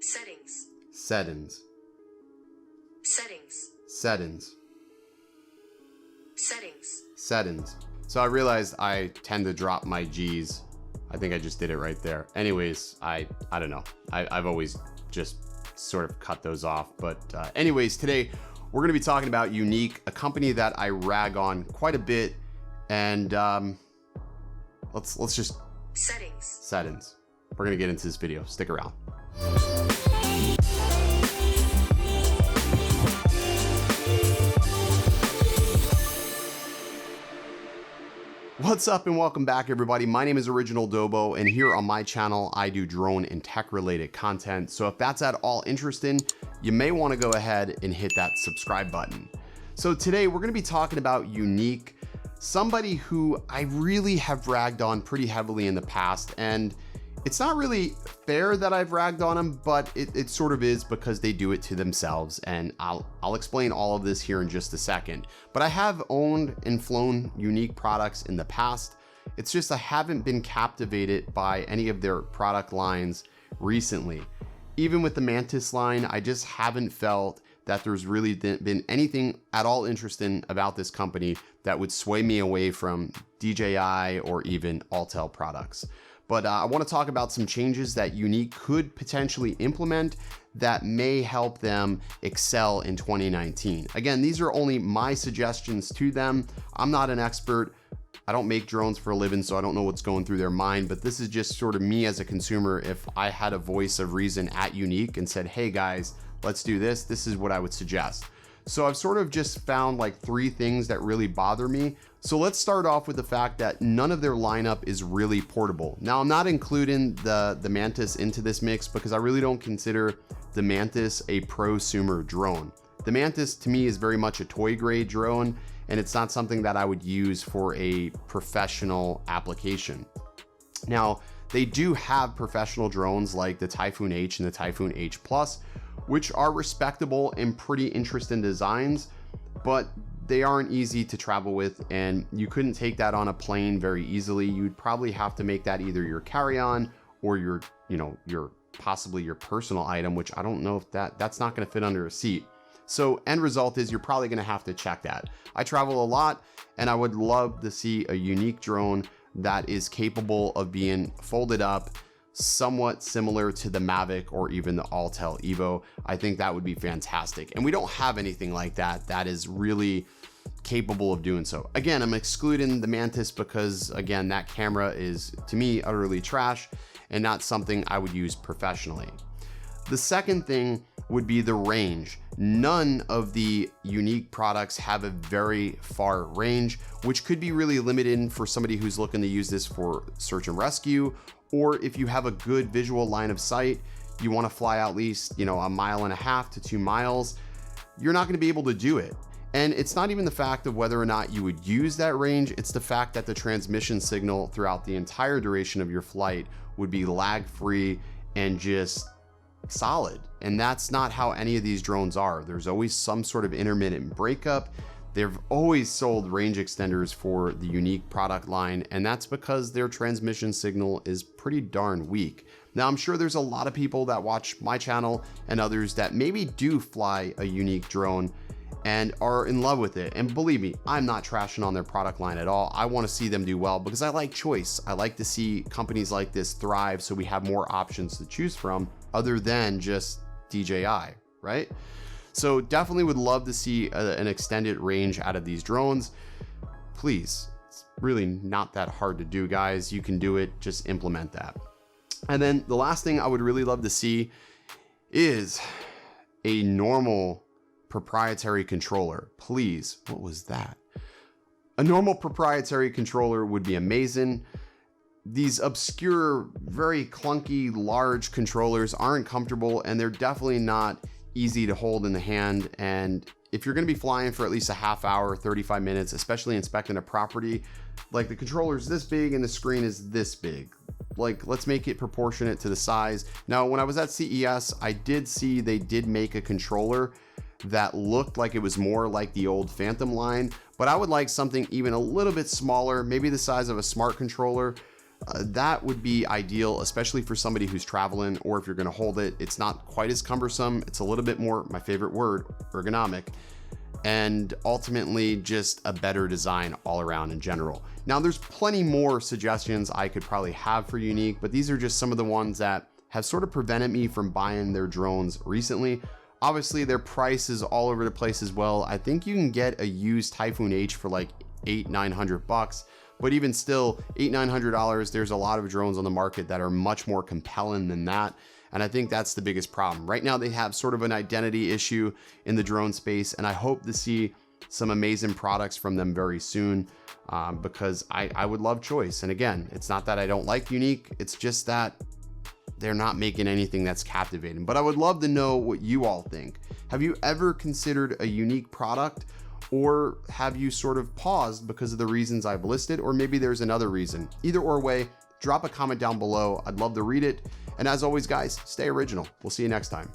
Settings. Settings. Settings. Settings. Settings. Settings. So I realized I tend to drop my G's. I think I just did it right there. Anyways, I don't know. I've always just sort of cut those off. But anyways, today we're going to be talking about Yuneec, a company that I rag on quite a bit. And let's just... Settings. We're going to get into this video. Stick around. What's up and welcome back, everybody. My name is Original Dobo, and here on my channel I do drone and tech related content. So if that's at all interesting, you may want to go ahead and hit that subscribe button. So today we're going to be talking about Yuneec, somebody who I really have ragged on pretty heavily in the past, and it's not really fair that I've ragged on them, but it sort of is because they do it to themselves, and I'll explain all of this here in just a second. But I have owned and flown Yuneec products in the past. It's just I haven't been captivated by any of their product lines recently. Even with the Mantis line, I just haven't felt that there's really been anything at all interesting about this company that would sway me away from DJI or even Autel products. But I want to talk about some changes that Yuneec could potentially implement that may help them excel in 2019. Again, these are only my suggestions to them. I'm not an expert. I don't make drones for a living, so I don't know what's going through their mind, but this is just sort of me as a consumer. If I had a voice of reason at Yuneec and said, hey guys, let's do this, this is what I would suggest. So I've sort of just found like 3 things that really bother me. So let's start off with the fact that none of their lineup is really portable. Now I'm not including the Mantis into this mix because I really don't consider the Mantis a prosumer drone. The Mantis to me is very much a toy grade drone, and it's not something that I would use for a professional application. Now they do have professional drones like the Typhoon H and the Typhoon H Plus, which are respectable and pretty interesting designs, but they aren't easy to travel with, and you couldn't take that on a plane very easily. You'd probably have to make that either your carry-on or your possibly your personal item, which I don't know if that's not going to fit under a seat. So end result is you're probably going to have to check that. I travel a lot, and I would love to see a Yuneec drone that is capable of being folded up, somewhat similar to the Mavic or even the Autel Evo. I think that would be fantastic. And we don't have anything like that that is really capable of doing so. Again, I'm excluding the Mantis because again, that camera is to me utterly trash and not something I would use professionally. The second thing would be the range. None of the Yuneec products have a very far range, which could be really limited for somebody who's looking to use this for search and rescue, or if you have a good visual line of sight, you want to fly at least, 1.5 miles to 2 miles, you're not going to be able to do it. And it's not even the fact of whether or not you would use that range, it's the fact that the transmission signal throughout the entire duration of your flight would be lag free and just solid. And that's not how any of these drones are. There's always some sort of intermittent breakup. They've always sold range extenders for the Yuneec product line, and that's because their transmission signal is pretty darn weak. Now, I'm sure there's a lot of people that watch my channel and others that maybe do fly a Yuneec drone and are in love with it. And believe me, I'm not trashing on their product line at all. I want to see them do well because I like choice. I like to see companies like this thrive so we have more options to choose from other than just DJI, right? So definitely would love to see an extended range out of these drones. Please, it's really not that hard to do, guys. You can do it, just implement that. And then the last thing I would really love to see is a normal proprietary controller. Please, what was that? A normal proprietary controller would be amazing. These obscure, very clunky, large controllers aren't comfortable, and they're definitely not easy to hold in the hand. And if you're going to be flying for at least a half hour, 35 minutes, especially inspecting a property, like the controller is this big and the screen is this big. Like, let's make it proportionate to the size. Now, when I was at CES, I did see they did make a controller that looked like it was more like the old Phantom line, but I would like something even a little bit smaller, maybe the size of a smart controller, that would be ideal, especially for somebody who's traveling, or if you're going to hold it, it's not quite as cumbersome. It's a little bit more, my favorite word, ergonomic, and ultimately just a better design all around in general. Now there's plenty more suggestions I could probably have for Yuneec, but these are just some of the ones that have sort of prevented me from buying their drones recently. Obviously their price is all over the place as well. I think you can get a used Typhoon H for like $800-900, but even still $800-900, there's a lot of drones on the market that are much more compelling than that. And I think that's the biggest problem. Right now they have sort of an identity issue in the drone space, and I hope to see some amazing products from them very soon, because I would love choice. And again, it's not that I don't like Yuneec, it's just that they're not making anything that's captivating. But I would love to know what you all think. Have you ever considered a Yuneec product, or have you sort of paused because of the reasons I've listed, or maybe there's another reason? Either or way, drop a comment down below. I'd love to read it. And as always, guys, stay original. We'll see you next time.